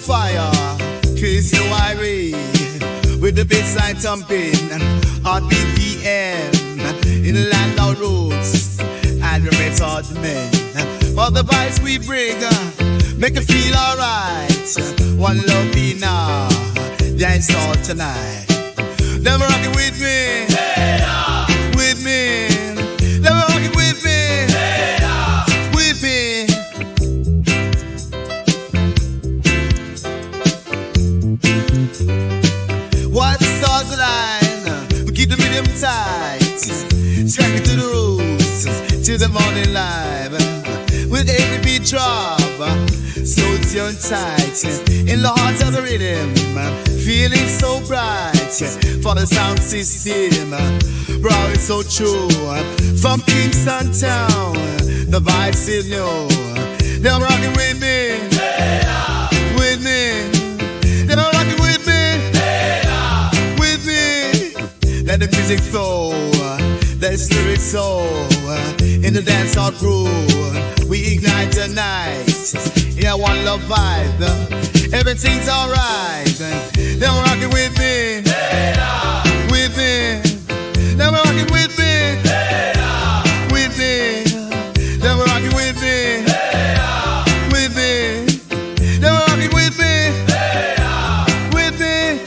fire. Kiss your irie with the bassline thumping, hard BPM in the land of roots and the retard men. For the vibes we bring, make you feel alright. One love be now, dancehall tonight. Them rockin' with me, with me. Them rockin' with me, with me. While the stars align, we keep the medium tight. Skankin to the roots, till the morning live. With every beat drop, so tuned tight. In the heart of the rhythm, feeling so bright. For the sound system, bro, it's so true. From Kingston town, the vibes is new. They're rocking with me, with me. They're rocking with me, with me. Let the music flow, let the lyrics soul. In the dancehall groove, we ignite the night. Yeah, one love vibe. Everything's alright. They're rocking with me, with me. They're rocking with me, with me. They're rocking with me, with me. They're rocking with me, with me.